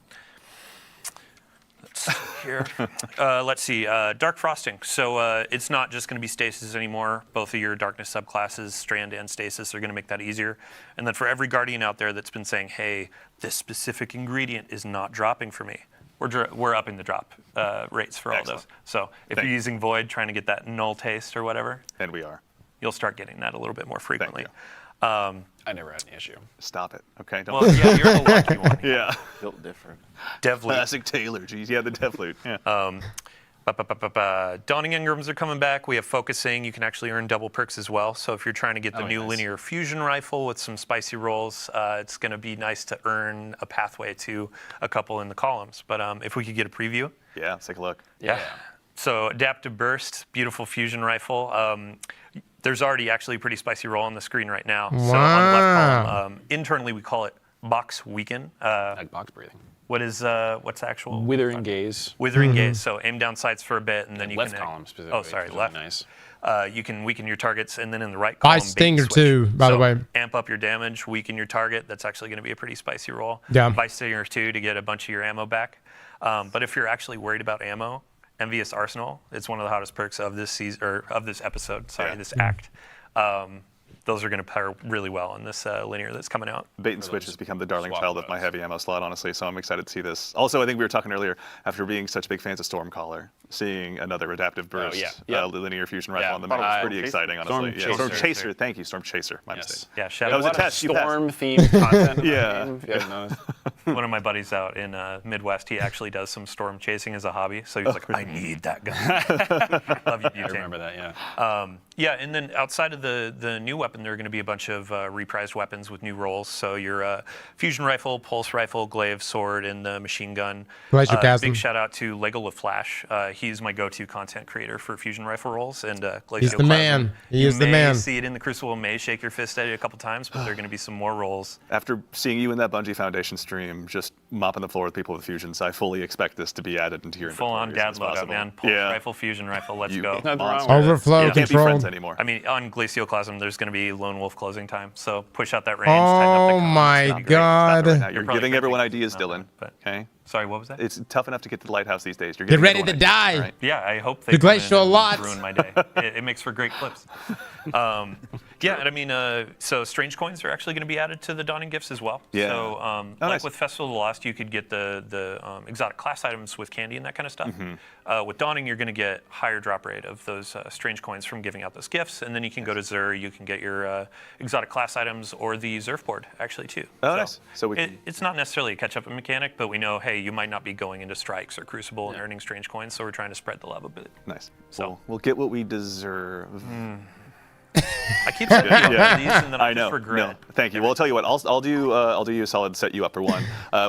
Let's see here. Let's see. Dark Frosting. So it's not just going to be Stasis anymore. Both of your Darkness subclasses, Strand and Stasis, are going to make that easier. And then for every Guardian out there that's been saying, hey, this specific ingredient is not dropping for me, we're upping the drop rates for all those. So if you're using Void, trying to get that null taste or whatever, And we are. you'll start getting that a little bit more frequently. I never had an issue. Stop it. Okay. Don't. Well, yeah, you're the lucky one. Yeah. Built different. Dev loot. Classic Taylor. Geez, yeah, the Dev loot. Yeah. Dawning Engrams are coming back. We have focusing. You can actually earn double perks as well. So if you're trying to get the new nice. linear fusion rifle with some spicy rolls, it's going to be nice to earn a pathway to a couple in the columns. But if we could get a preview. Yeah. Let's take a look. Yeah. So adaptive burst, beautiful fusion rifle. There's already actually a pretty spicy roll on the screen right now. So on the left column, internally we call it box weaken. Like box breathing. What's actual? Withering gaze. Withering gaze. So aim down sights for a bit, and then you Left can. column specifically. Oh, sorry, is left. Really nice. You can weaken your targets, and then in the right column, By Stinger too, by the way. Amp up your damage, weaken your target. That's actually going to be a pretty spicy roll. Yeah. By Stinger 2 to get a bunch of your ammo back. But if you're actually worried about ammo, Envious Arsenal, it's one of the hottest perks of this season or of this episode. Sorry, this act. Those are going to pair really well in this linear that's coming out. Bait and switch has become the darling swap child of my those. heavy ammo slot, honestly. So I'm excited to see this. Also, I think we were talking earlier, after being such big fans of Stormcaller, seeing another adaptive burst, yeah. linear fusion rifle Yeah. on the map was pretty Storm exciting, honestly. Storm Yeah, Storm Chaser. Chaser. Thank you, Storm Chaser. My mistake. Yeah, shout That was out a test. You passed. Storm-themed content. In Yeah. the game, if you haven't noticed. one of my buddies out in Midwest. He actually does some storm chasing as a hobby. So he's like, I need that gun. Love you, I Butane. remember that, yeah. Yeah, and then outside of the new weapon, there are going to be a bunch of reprised weapons with new roles. So your fusion rifle, pulse rifle, glaive, sword, and the machine gun. Glacier Chasm. Big shout out to Lego LaFlash. He's my go-to content creator for fusion rifle rolls. And He's the man. He is the You man. may see it in the Crucible, may shake your fist at it a couple times, but there are going to be some more rolls. After seeing you in that Bungie Foundation stream, just mopping the floor with people with fusions, I fully expect this to be added into your Full-on inventory dad as soon as loadout, possible. man. Pulse Yeah. rifle, fusion rifle, let's You go. Nothing wrong monster. with it. Overflow You can't be friends control. anymore. I mean, on Glacioclasm, there's going to be Lone Wolf closing time, so push out that range. tighten up the Oh comms, my it'll be great. God. Right now. You're probably giving gonna everyone think ideas, about Dylan. that, but- Okay? Sorry, what was that? It's tough enough to get to the lighthouse these days. You're Get giving ready everyone to ideas, die. right? Yeah, I hope they The come in glacial and lot. ruin my day. It makes for great clips. Yeah, and I mean, so strange coins are actually going to be added to the Dawning Gifts as well. Yeah. So, like nice. with Festival of the Lost, you could get the exotic class items with candy and that kind of stuff. With Dawning, you're going to get higher drop rate of those strange coins from giving out those gifts, and then you can go to Zur, you can get your exotic class items or the Zerf board actually too. Oh, nice. So we can- it's not necessarily a catch-up mechanic, but we know, hey, you might not be going into Strikes or Crucible and earning strange coins, so we're trying to spread the love a bit. Nice. So- We'll get what we deserve. I keep saying Yeah. these and then I I know. just regret. No, thank you. Well, I'll tell you what. I'll do you a solid. Set you up for one.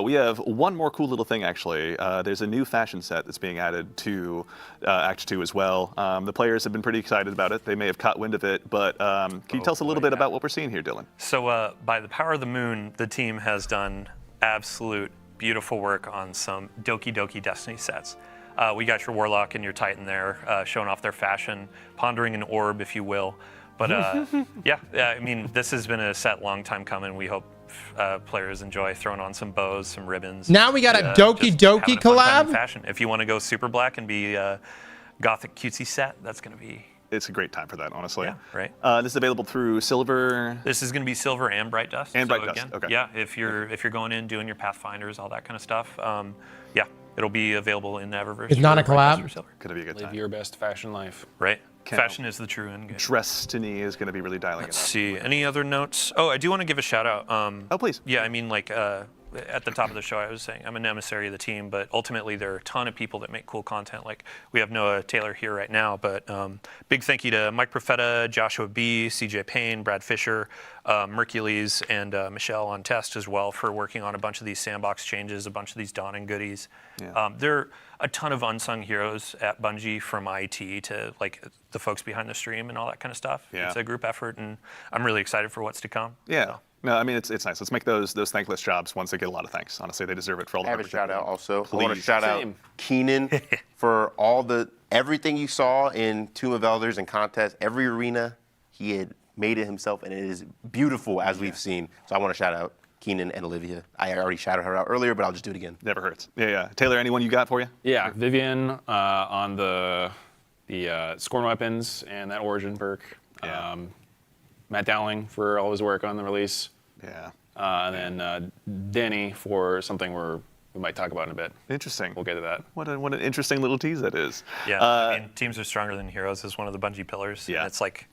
We have one more cool little thing actually. There's a new fashion set that's being added to Act 2 as well. The players have been pretty excited about it. They may have caught wind of it, but can you tell us a little bit about what we're seeing here, Dylan? So by the power of the moon, the team has done absolute beautiful work on some Doki Doki Destiny sets. We got your Warlock and your Titan there, showing off their fashion, pondering an orb, if you will. But yeah, I mean, this has been a set long time coming. We hope players enjoy throwing on some bows, some ribbons. Now we got a Doki just Doki having a fun time in collab? fashion. If you want to go super black and be gothic cutesy set, that's going to be. It's a great time for that, honestly. Yeah, right. This is available through Silver. This is going to be silver and bright dust. And so bright dust, again, okay. Yeah, if you're going in doing your pathfinders, all that kind of stuff. Yeah, it'll be available in the Eververse. It's not a for bright dust collab? or silver. Could be a good Live time. your best fashion life. Right. Can't Fashion is the true end game. Destiny is going to be really dialing Let's it up. see. Any other notes? Oh, I do want to give a shout out. Oh, please. Yeah, I mean, like at the top of the show, I was saying I'm an emissary of the team, but ultimately there are a ton of people that make cool content. Like we have Noah Taylor here right now, but big thank you to Mike Profeta, Joshua B, CJ Payne, Brad Fisher, Mercules, and Michelle on test as well for working on a bunch of these sandbox changes, a bunch of these Dawning goodies. Yeah. There are a ton of unsung heroes at Bungie, from IT to like the folks behind the stream and all that kind of stuff. Yeah. It's a group effort, and I'm really excited for what's to come. Yeah. No, I mean it's nice. Let's make those thankless jobs ones that get a lot of thanks. Honestly, they deserve it for all the I have a hard work shout they're out doing. also. I want to Please. shout Same. out Keenan for everything you saw in Tomb of Elders and contest. Every arena, he had made it himself, and it is beautiful as we've seen. So I want to shout out Keenan and Olivia. I already shouted her out earlier, but I'll just do it again. Never hurts. Yeah. Taylor, anyone you got for you? Yeah, Vivian on the Scorn weapons and that origin perk. Yeah. Matt Dowling for all his work on the release. Yeah. And then Denny for something we might talk about in a bit. Interesting. We'll get to that. What an interesting little tease that is. Yeah, I mean, teams are stronger than heroes is one of the Bungie pillars. Yeah. And it's like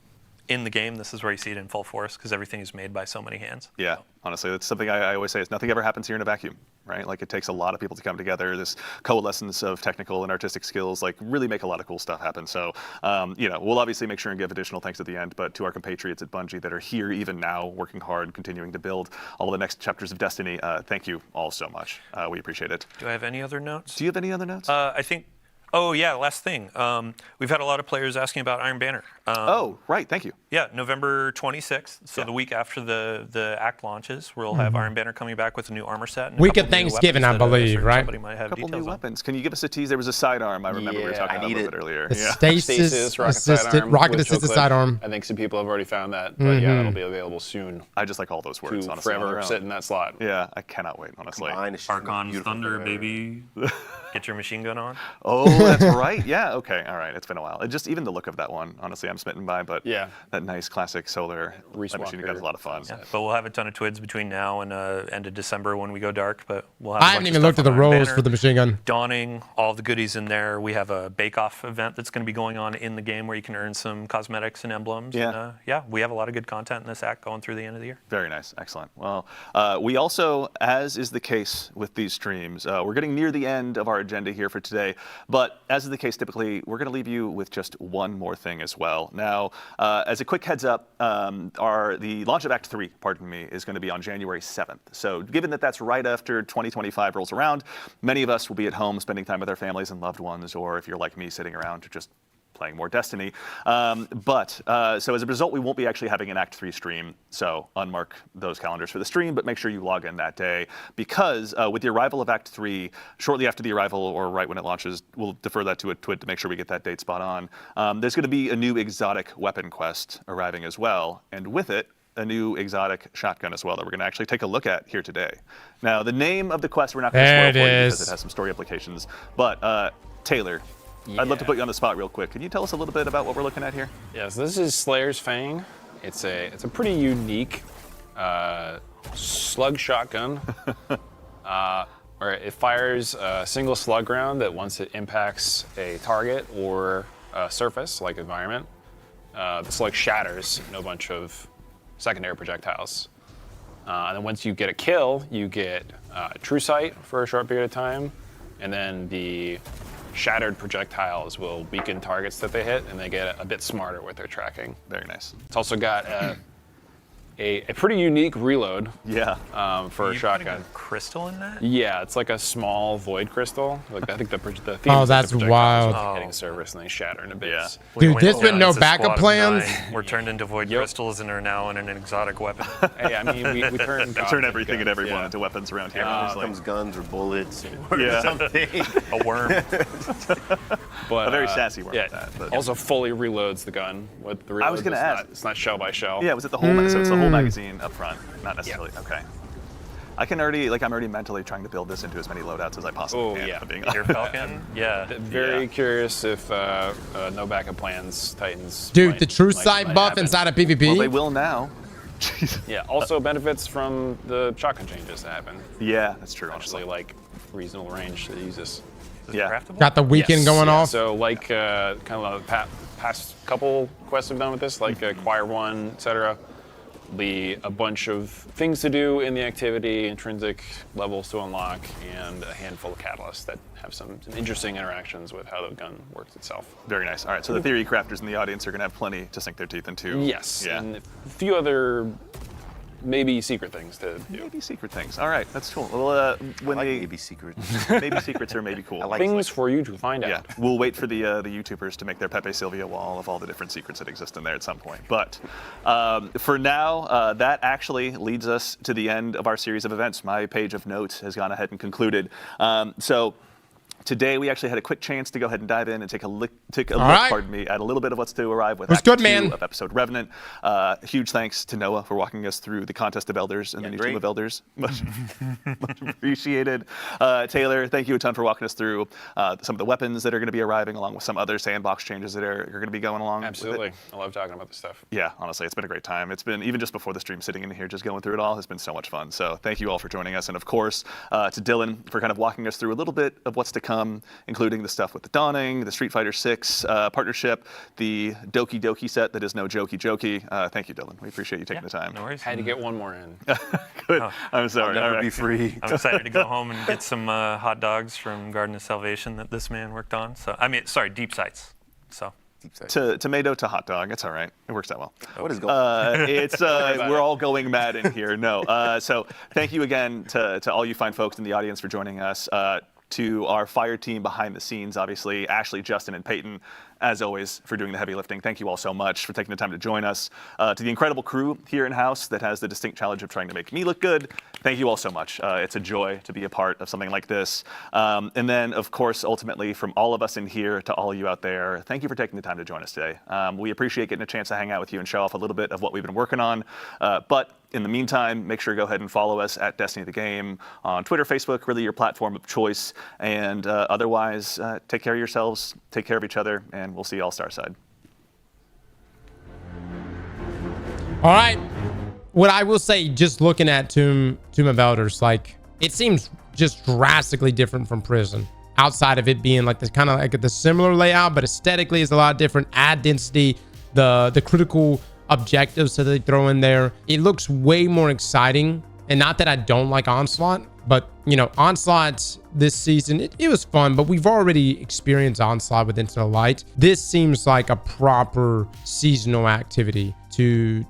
in the game, this is where you see it in full force because everything is made by so many hands. Yeah, honestly, that's something I always say is nothing ever happens here in a vacuum, right? Like it takes a lot of people to come together. This coalescence of technical and artistic skills like really make a lot of cool stuff happen. So, we'll obviously make sure and give additional thanks at the end, but to our compatriots at Bungie that are here even now, working hard, continuing to build all of the next chapters of Destiny, thank you all so much. We appreciate it. Do I have any other notes? Do you have any other notes? I think. Oh yeah, last thing. We've had a lot of players asking about Iron Banner. Oh, right. Thank you. Yeah, November 26th. So the week after the act launches, we'll have Iron Banner coming back with a new armor set. And Week of Thanksgiving, I believe, right? Somebody might have A couple details new on. weapons. Can you give us a tease? There was a sidearm. I remember we were talking about a little bit earlier. The Yeah. stasis assisted, rocket assisted sidearm. I think some people have already found that, but yeah, it'll be available soon. I just like all those words, To honestly. on forever their own. sit in that slot. Yeah, I cannot wait, honestly. Mine is just Archon's beautiful Thunder, forever. baby. Get your machine gun on. Oh, that's right. Yeah. Okay. All right. It's been a while. Just even the look of that one, honestly, I'm smitten by. But Yeah. that nice classic solar Reese light machine gun is Walker. a lot of fun. Yeah, but we'll have a ton of twids between now and end of December when we go dark. But we'll have. I haven't even looked at the rolls for the machine gun. Dawning, all the goodies in there. We have a bake-off event that's going to be going on in the game where you can earn some cosmetics and emblems. Yeah. And, we have a lot of good content in this act going through the end of the year. Very nice. Excellent. Well, we also, as is the case with these streams, we're getting near the end of our agenda here for today. But as is the case typically, we're going to leave you with just one more thing as well. Now, as a quick heads up, the launch of Act 3, is going to be on January 7th. So given that that's right after 2025 rolls around, many of us will be at home spending time with our families and loved ones, or if you're like me, sitting around to just playing more Destiny. So as a result, we won't be actually having an Act 3 stream. So unmark those calendars for the stream, but make sure you log in that day because with the arrival of Act 3, shortly after the arrival or right when it launches, we'll defer that to a twit to make sure we get that date spot on. There's going to be a new exotic weapon quest arriving as well. And with it, a new exotic shotgun as well that we're going to actually take a look at here today. Now, the name of the quest we're not going to spoil for you because it has some story implications. But Taylor, I'd love to put you on the spot real quick. Can you tell us a little bit about what we're looking at here? Yes, this is Slayer's Fang. It's a pretty unique slug shotgun. Where it fires a single slug round that once it impacts a target or a surface like environment, the slug shatters in a bunch of secondary projectiles. And then once you get a kill, you get true sight for a short period of time, and then the shattered projectiles will weaken targets that they hit, and they get a bit smarter with their tracking. Very nice. It's also got a pretty unique reload Yeah. for a shotgun. Crystal in that? Yeah, it's like a small void crystal. Like I think the theme Oh, is that that's the projectiles wild. are hitting surface and they shatter into bits. Dude, there's been no It's a backup squad of plans? 9. We're turned into void crystals and are now in an exotic weapon. Hey, I mean, we turn Turn everything and everyone yeah. into weapons around here. Here honestly. comes guns or bullets or Yeah. something. A worm. But, A very sassy one Yeah, at that, but- also fully reloads the gun with the reload. I was gonna ask. It's not shell by shell. Yeah, was it the whole? So it's the whole magazine up front, not necessarily. Okay. I'm already mentally trying to build this into as many loadouts as I possibly can. yeah. if I'm being Your Falcon? Yeah. Very Yeah. curious if no backup plans, Titans. Dude, might- the true might sight buff happen. inside of PvP. Well, they will now. Jeez. Yeah, also benefits from the shotgun changes that happen. Yeah, that's true. Actually, Honestly. like reasonable range to use this. Yeah. Craftable? Got the weekend Yes, going yeah, off. So like kind of the past couple quests we've done with this, like Choir 1, etc. Be a bunch of things to do in the activity, intrinsic levels to unlock, and a handful of catalysts that have some interesting interactions with how the gun works itself. Very nice. All right, so the theory crafters in the audience are going to have plenty to sink their teeth into. Yes, Yeah. and a few other maybe secret things to do. Maybe secret things. All right, that's cool. Well, when I like they maybe secrets. maybe secrets are maybe cool. I like Things for you to find Yeah, out. we'll wait for the YouTubers to make their Pepe Sylvia wall of all the different secrets that exist in there at some point. But for now, that actually leads us to the end of our series of events. My page of notes has gone ahead and concluded. So today we actually had a quick chance to go ahead and dive in and take a look, right. at a little bit of what's to arrive with It was Act good, 2 man. of episode Revenant. Huge thanks to Noah for walking us through the Contest of Elders and the new great. Team of Elders. Much appreciated. Taylor, thank you a ton for walking us through some of the weapons that are going to be arriving, along with some other sandbox changes that are going to be going along. with it. Absolutely. I love talking about this stuff. Yeah, honestly, it's been a great time. It's been, even just before the stream, sitting in here, just going through it all, has been so much fun. So thank you all for joining us. And of course, to Dylan for kind of walking us through a little bit of what's to come. come, including the stuff with the Dawning, the Street Fighter 6 partnership, the Doki Doki set that is no jokey jokey. Thank you, Dylan. We appreciate you taking the time. No worries. Had to get one more in. Good. I'm sorry. Never All right. be free. I'm excited to go home and get some hot dogs from Garden of Salvation that this man worked on. So deep sights. So Tomato to hot dog. It's all right. It works out well. What is going on? It's we're all going mad in here. No. So thank you again to all you fine folks in the audience for joining us. To our fire team behind the scenes, obviously, Ashley, Justin, and Peyton, as always, for doing the heavy lifting. Thank you all so much for taking the time to join us. To the incredible crew here in-house that has the distinct challenge of trying to make me look good, thank you all so much. It's a joy to be a part of something like this. And then, of course, ultimately, from all of us in here to all of you out there, thank you for taking the time to join us today. We appreciate getting a chance to hang out with you and show off a little bit of what we've been working on. But in the meantime, make sure to go ahead and follow us at Destiny the Game on Twitter, Facebook, really your platform of choice. And otherwise, take care of yourselves, take care of each other, and we'll see you all Starside. All right. What I will say, just looking at Tomb of Elders, like, it seems just drastically different from Prison. Outside of it being like this kind of like the similar layout, but aesthetically is a lot different. Add density, the critical objectives that they throw in there. It looks way more exciting. And not that I don't like Onslaught, but you know, Onslaught this season, it was fun, but we've already experienced Onslaught with Into the Light. This seems like a proper seasonal activity to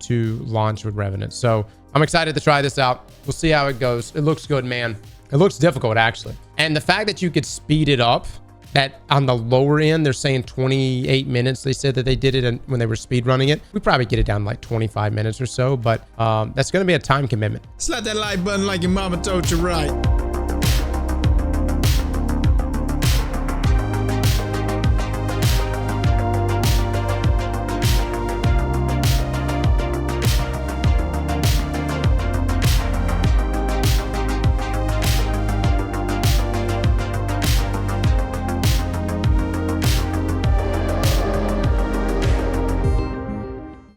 launch with Revenant. So I'm excited to try this out. We'll see how it goes. It looks good, man. It looks difficult, actually. And the fact that you could speed it up, that on the lower end, they're saying 28 minutes. They said that they did it when they were speed running it. We probably get it down to like 25 minutes or so, but that's going to be a time commitment. Slap that like button like your mama told you right.